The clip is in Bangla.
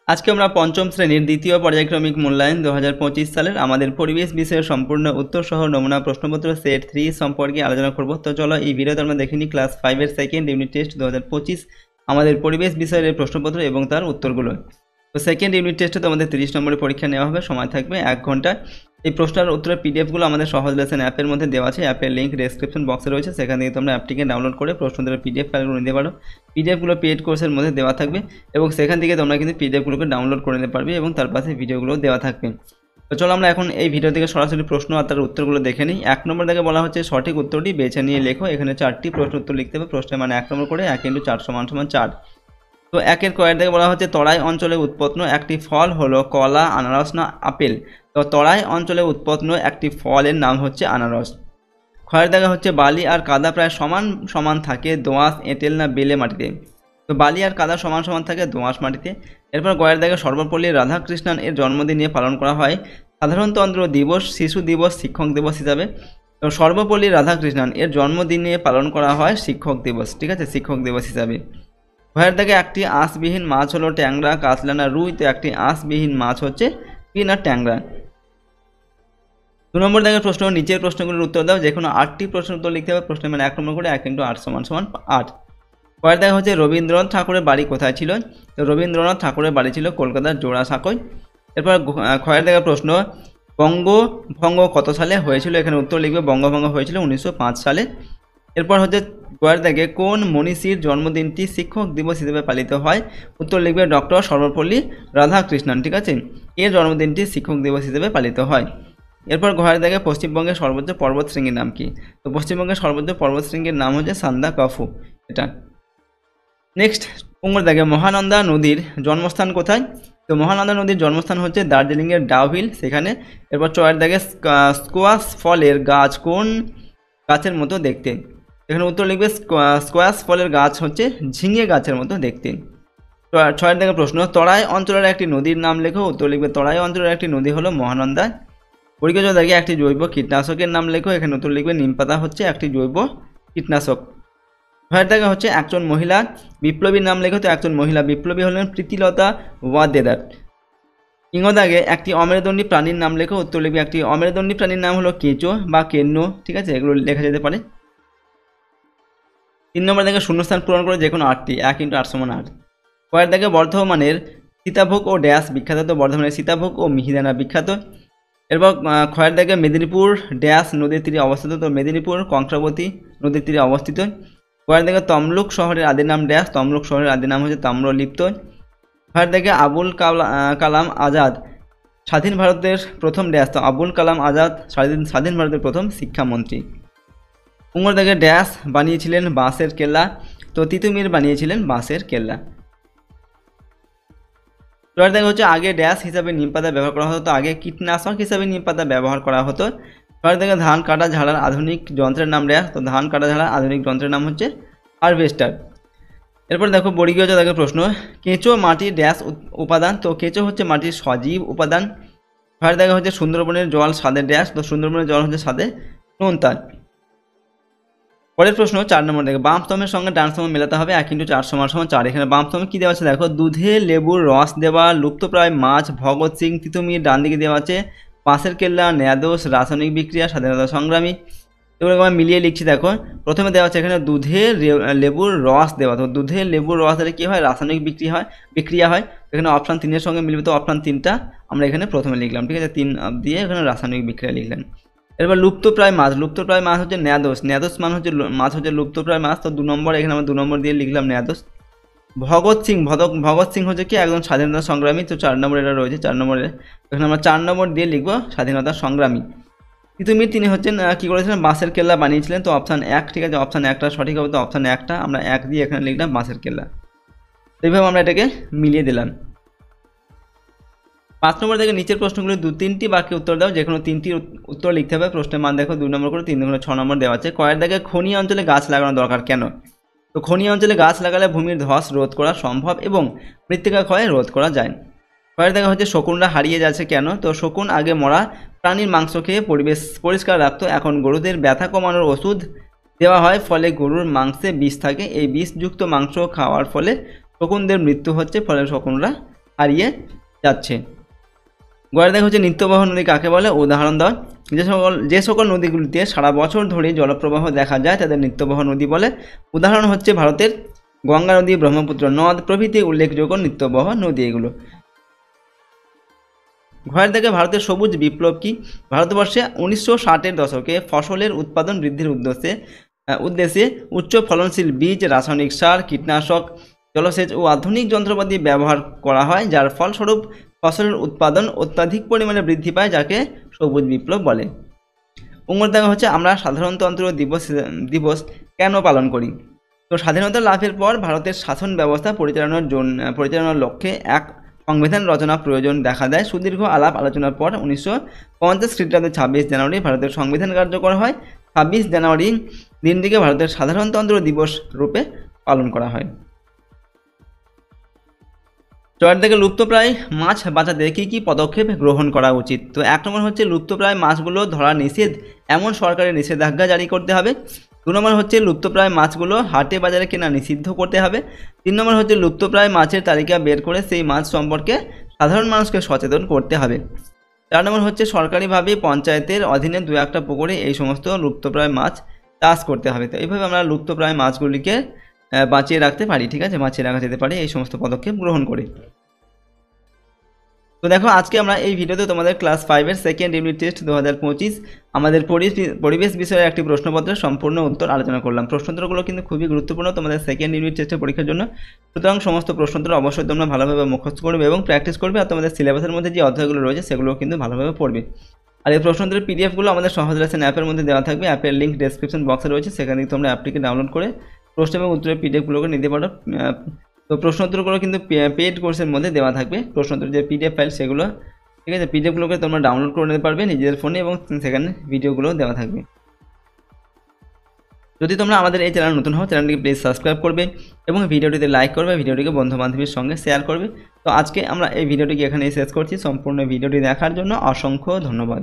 আজকে আমরা পঞ্চম শ্রেণীর দ্বিতীয় পর্যায়ক্রমিক মূল্যায়ন 2025 সালের আমাদের পরিবেশ বিষয়ের সম্পূর্ণ উত্তর সহ নমুনা প্রশ্নপত্র সেট 3 সম্পর্কে আলোচনা করব। তো চলো এই ভিডিওতে আমরা দেখে নিই ক্লাস 5 এর সেকেন্ড ইউনিট টেস্ট 2025 আমাদের পরিবেশ বিষয়ের প্রশ্নপত্র এবং তার উত্তরগুলো। তো সেকেন্ড ইউনিট টেস্টে তোমাদের 30 নম্বরের পরীক্ষা নেওয়া হবে, সময় থাকবে 1 ঘন্টা। এই প্রশ্নের উত্তরের পিডিএফগুলো আমাদের সহজ লেসন অ্যাপের মধ্যে দেওয়া আছে, অ্যাপের লিঙ্ক ডেসক্রিপশন বক্সে রয়েছে, সেখান থেকে তোমরা অ্যাপটিকে ডাউনলোড করে প্রশ্নোত্তরের পিডিএফ ফাইলগুলো নিতে পারো। পিডিএফগুলো পেড কোর্সের মধ্যে দেওয়া থাকবে এবং সেখান থেকে তোমরা কিন্তু পিডিএফগুলোকে ডাউনলোড করে নিতে পারবে এবং তার পাশে ভিডিওগুলো দেওয়া থাকবে। তো চলো আমরা এখন এই ভিডিও থেকে সরাসরি প্রশ্ন আর তার উত্তরগুলো দেখে নিই। 1 নম্বর থেকে বলা হচ্ছে সঠিক উত্তরটি বেছে নিয়ে লেখো। এখানে 4টি প্রশ্ন উত্তর লিখতে হবে। প্রশ্নের মানে 1 নম্বর করে 1 × 4 = 4। তো 1-এর কয়ের থেকে বলা হচ্ছে তরাই অঞ্চলে উৎপন্ন একটি ফল হলো কলা, আনারস না আপেল। তো তরাই অঞ্চলে উৎপন্ন একটি ফলের নাম হচ্ছে আনারস। ক্ষয়ের দেখা হচ্ছে বালি আর কাদা প্রায় সমান সমান থাকে দোআঁশ, এঁটেল না বেলে মাটিতে। তো বালি আর কাদা সমান সমান থাকে দোআঁশ মাটিতে। এরপর গয়ের দেখা সর্বপল্লী রাধাকৃষ্ণন এর জন্মদিন নিয়ে পালন করা হয় সাধারণতন্ত্র দিবস, শিশু দিবস, শিক্ষক দিবস হিসাবে। তো সর্বপল্লী রাধাকৃষ্ণন এর জন্মদিন নিয়ে পালন করা হয় শিক্ষক দিবস, ঠিক আছে, শিক্ষক দিবস হিসাবে। ভয়ের দাগে একটি আঁশবিহীন মাছ হলো ট্যাংরা, কাতলা না রুই। তো একটি আঁশবিহীন মাছ হচ্ছে কি না ট্যাংরা। 2 নম্বর দাগের প্রশ্ন, নিচের প্রশ্নগুলোর উত্তর দাও। যে কোনো 8টি প্রশ্ন উত্তর লিখতে হবে। প্রশ্নের মানে 1 নম্বর করে 1 × 8 = 8। পরের দাগে হচ্ছে রবীন্দ্রনাথ ঠাকুরের বাড়ি কোথায় ছিল। তো রবীন্দ্রনাথ ঠাকুরের বাড়ি ছিল কলকাতার জোড়াসাঁকোয়। এরপর ক্ষয়ের দাগের প্রশ্ন, বঙ্গভঙ্গ কত সালে হয়েছিল। এখানে উত্তর লিখবে বঙ্গভঙ্গ হয়েছিল 1905 সালে। এরপর হচ্ছে গয়ের দাগে কোন মনীষীর জন্মদিনটি শিক্ষক দিবস হিসেবে পালিত হয়। উত্তর লিখবে ডক্টর সর্বপল্লী রাধাকৃষ্ণন, ঠিক আছে, এর জন্মদিনটি শিক্ষক দিবস হিসেবে পালিত হয়। এরপর ঘরের দাগে পশ্চিমবঙ্গের সর্বোচ্চ পর্বতশৃঙ্গের নাম কি। তো পশ্চিমবঙ্গের সর্বোচ্চ পর্বতশৃঙ্গের নাম হচ্ছে সান্দাকফু, এটা। নেক্সট, উঙ্গর দাগে মহানন্দা নদীর জন্মস্থান কোথায়। তো মহানন্দা নদীর জন্মস্থান হচ্ছে দার্জিলিংয়ের ডাউহিল, সেখানে। এরপর চয়ের দাগে স্কোয়াশ ফলের গাছ কোন গাছের মতো দেখতে। এখানে উত্তর লিখবে স্কোয়াশ ফলের গাছ হচ্ছে ঝিঙে গাছের মতো দেখতে। 6-এর দাগে প্রশ্ন, তরাই অঞ্চলের একটি নদীর নাম লেখো। উত্তর লিখবে তরাই অঞ্চলের একটি নদী হলো মহানন্দা। পরিচয় দাগে একটি জৈব কীটনাশকের নাম লেখো। এখানে উত্তর লিখবে নিমপাতা হচ্ছে একটি জৈব কীটনাশক। 6-এর দাগে হচ্ছে একজন মহিলা বিপ্লবীর নাম লেখো। তো একজন মহিলা বিপ্লবী হলেন প্রীতিলতা ওয়াদ্দেদার। ইঙ্গ দাগে একটি অমেরুদণ্ডী প্রাণীর নাম লেখো। উত্তর লিখবে একটি অমেরুদণ্ডী প্রাণীর নাম হলো কেঁচো বা কেন্ন, ঠিক আছে, এগুলো লেখা যেতে পারে। 3 নম্বর দাগে শূন্যস্থান পূরণ করে যে কোনো 8টি 1 × 8 = 8। পরের দাগে বর্ধমানের সীতাভোগ ও ড্যাশ বিখ্যাত। তো বর্ধমানের সীতাভোগ ও মিহিদানা বিখ্যাত। এরপর ক্ষয়ের দাগে মেদিনীপুর ড্যাশ নদীর তীরে অবস্থিত। তো মেদিনীপুর কংসাবতী নদীর তীরে অবস্থিত। ক্ষয়ের দাগে তমলুক শহরের আদি নাম ড্যাশ। তমলুক শহরের আদি নাম হচ্ছে তাম্রলিপ্ত। ক্ষয়ের দাগে আবুল কালাম আজাদ স্বাধীন ভারতের প্রথম ড্যাশ। তো আবুল কালাম আজাদ স্বাধীন ভারতের প্রথম শিক্ষামন্ত্রী। উঙ্গর দাগে ড্যাশ বানিয়েছিলেন বাঁশের কেল্লা। তো তিতুমির বানিয়েছিলেন বাঁশের কেল্লা। এবার দেখা হচ্ছে আগে ড্যাশ হিসাবে নিমপাতা ব্যবহার করা হতো। তো আগে কীটনাশক হিসাবে নিমপাতা ব্যবহার করা হতো। এবার থেকে ধান কাটা ঝাড়ার আধুনিক যন্ত্রের নাম ড্যাশ। তো ধান কাটা ঝাড়ার আধুনিক যন্ত্রের নাম হচ্ছে হারভেস্টার। এরপর দেখো বর্গীয় দাগের প্রশ্ন, কেঁচো মাটির ড্যাশ উপাদান। তো কেঁচো হচ্ছে মাটির সজীব উপাদান। এবার দেখা হচ্ছে সুন্দরবনের জল স্বাদে ড্যাশ। তো সুন্দরবনের জল হচ্ছে স্বাদে নোনতা। পরের প্রশ্ন 4 নম্বর দেখে বাম স্তম্ভের সঙ্গে ডান স্তম্ভ মেলাতে হবে। 1 × 4 = 4। এখানে বাম স্তম্ভে কী দেওয়া আছে দেখো, দুধে লেবুর রস দেওয়া, লুপ্তপ্রায় মাছ, ভগৎ সিং, তিতুমির। ডান দিকে দেওয়া আছে বাঁশের কেল্লা, ন্যাদোস, রাসায়নিক বিক্রিয়া, স্বাধীনতা সংগ্রামী। এগুলো আমরা মিলিয়ে লিখছি। দেখো প্রথমে দেওয়া আছে এখানে দুধে লেবুর রস দেওয়া। তো দুধে লেবুর রস দিলে কী হয়, রাসায়নিক বিক্রিয়া হয়। এখানে অপশান 3-এর সঙ্গে মিলবে। তো অপশান 3টা আমরা এখানে প্রথমে লিখলাম, ঠিক আছে, 3 দিয়ে এখানে রাসায়নিক বিক্রিয়া লিখলাম। এরপর লুপ্তপ্রায় মাছ হচ্ছে ন্যাদোস। মাছ হচ্ছে লুপ্তপ্রায় মাছ। তো 2 নম্বর এখানে আমরা 2 নম্বর দিয়ে লিখলাম ন্যাদোস। ভগৎ সিং হচ্ছে কি একজন স্বাধীনতা সংগ্রামী। তো 4 নম্বর এটা রয়েছে, 4 নম্বরে এখানে আমরা 4 নম্বর দিয়ে লিখবো স্বাধীনতা সংগ্রামী। তিতুমির তিনি হচ্ছেন কী করেছিলেন, বাঁশের কেল্লা বানিয়েছিলেন। তো অপশান 1, ঠিক আছে, অপশান 1টা সঠিক হবে। তো অপশান 1টা আমরা 1 দিয়ে এখানে লিখলাম বাঁশের কেল্লা। এইভাবে আমরা এটাকে মিলিয়ে দিলাম। 5 নম্বর থেকে নিচের প্রশ্নগুলি 2-3টি বাক্যে উত্তর দাও। যে কোনো 3টির উত্তর লিখতে হবে। প্রশ্নের মান দেখো 2 নম্বর করে 3 × 6 নম্বর দেওয়া আছে। কয়ের দাগে খনি অঞ্চলে গাছ লাগানো দরকার কেন। তো খনি অঞ্চলে গাছ লাগালে ভূমির ধস রোধ করা সম্ভব এবং মৃত্তিকা ক্ষয় রোধ করা যায়। কয়ের দাগে হচ্ছে শকুনরা হারিয়ে যাচ্ছে কেন। তো শকুন আগে মরা প্রাণীর মাংস খেয়ে পরিবেশ পরিষ্কার রাখতো। এখন গরুদের ব্যথা কমানোর ওষুধ দেওয়া হয়, ফলে গরুর মাংসে বিষ থাকে। এই বিষযুক্ত মাংস খাওয়ার ফলে শকুনদের মৃত্যু হচ্ছে, ফলে শকুনরা হারিয়ে যাচ্ছে। গড়ে দেখা হচ্ছে নিত্যবহ নদী কাকে বলে, উদাহরণ দাও। যে সকল নদীগুলিতে সারা বছর ধরে জলপ্রবাহ দেখা যায় তাদের নিত্যবহ নদী বলে। উদাহরণ হচ্ছে ভারতের গঙ্গা নদী, ব্রহ্মপুত্র নদ প্রভৃতি উল্লেখযোগ্য নিত্যবহ নদী এগুলো। ঘরের দিকে ভারতের সবুজ বিপ্লব কি? ভারতবর্ষে 1960-এর দশকে ফসলের উৎপাদন বৃদ্ধির উদ্দেশ্যে উচ্চ ফলনশীল বীজ, রাসায়নিক সার, কীটনাশক, জলসেচ ও আধুনিক যন্ত্রপাতি ব্যবহার করা হয়, যার ফলস্বরূপ ফসলের উৎপাদন অত্যাধিক পরিমাণে বৃদ্ধি পায়, যাকে সবুজ বিপ্লব বলে। দেখা হচ্ছে আমরা সাধারণতন্ত্র দিবস কেন পালন করি? তো স্বাধীনতা লাভের পর ভারতের শাসন ব্যবস্থা পরিচালনার লক্ষ্যে এক সংবিধান রচনা প্রয়োজন দেখা দেয়। সুদীর্ঘ আলাপ আলোচনার পর 1950 খ্রিস্টাব্দে 26 জানুয়ারি ভারতের সংবিধান কার্যকর হয়। 26 জানুয়ারি দিনটিকে ভারতের সাধারণতন্ত্র দিবস রূপে পালন করা হয়। চয়ের থেকে লুপ্তপ্রায় মাছ বাঁচাতে কী কী পদক্ষেপ গ্রহণ করা উচিত? তো 1 নম্বর হচ্ছে লুপ্তপ্রায় মাছগুলো ধরা নিষেধ, এমন সরকারের নিষেধাজ্ঞা জারি করতে হবে। 2 নম্বর হচ্ছে লুপ্তপ্রায় মাছগুলো হাটে বাজারে কেনা নিষিদ্ধ করতে হবে। 3 নম্বর হচ্ছে লুপ্তপ্রায় মাছের তালিকা বের করে সেই মাছ সম্পর্কে সাধারণ মানুষকে সচেতন করতে হবে। 4 নম্বর হচ্ছে সরকারিভাবে পঞ্চায়েতের অধীনে 2-1টা পুকুরে এই সমস্ত লুপ্তপ্রায় মাছ চাষ করতে হবে। তো এইভাবে আমরা লুপ্তপ্রায় মাছগুলিকে বাঁচিয়ে রাখতে পারি, ঠিক আছে, বাঁচিয়ে রাখা যেতে পারে এই সমস্ত পদক্ষেপ গ্রহণ করে। তো দেখো আজকে আমরা এই ভিডিওতে তোমাদের ক্লাস 5-এর সেকেন্ড ইউনিট টেস্ট 2025 আমাদের পরিবেশ বিষয়ের একটি প্রশ্নপত্রের সম্পূর্ণ উত্তর আলোচনা করলাম। প্রশ্নোত্তরগুলো কিন্তু খুবই গুরুত্বপূর্ণ তোমাদের সেকেন্ড ইউনিট টেস্টের পরীক্ষার জন্য। সুতরাং সমস্ত প্রশ্নোত্তর অবশ্যই তোমরা ভালোভাবে মুখস্থ করবে এবং প্র্যাকটিস করবে, আর তোমাদের সিলেবাসের মধ্যে যে অধ্যায়গুলো রয়েছে সেগুলো কিন্তু ভালোভাবে পড়বে। আর এই প্রশ্নোত্তরের পিডিএফগুলো আমাদের সহজ লেসন অ্যাপের মধ্যে দেওয়া থাকবে। অ্যাপের লিঙ্ক ডেসক্রিপশন বক্সে রয়েছে, সেখান থেকে তোমরা অ্যাপটিকে ডাউনলোড করে প্রশ্ন এবং উত্তরের পিডিএফগুলোকে নিতে পারো। তো প্রশ্নোত্তরগুলো কিন্তু পেড কোর্সের মধ্যে দেওয়া থাকবে, প্রশ্নোত্তর যে পিডিএফ ফাইল সেগুলো, ঠিক আছে, পিডিএফগুলোকে তোমরা ডাউনলোড করে নিতে পারবে নিজেদের ফোনে এবং সেখানে ভিডিওগুলো দেওয়া থাকবে। যদি তোমরা আমাদের এই চ্যানেল নতুন হও, চ্যানেলটিকে প্লিজ সাবস্ক্রাইব করবে এবং ভিডিওটিতে লাইক করবে, ভিডিওটিকে বন্ধু বান্ধবীর সঙ্গে শেয়ার করবে। তো আজকে আমরা এই ভিডিওটিকে এখানেই শেষ করছি। সম্পূর্ণ ভিডিওটি দেখার জন্য অসংখ্য ধন্যবাদ।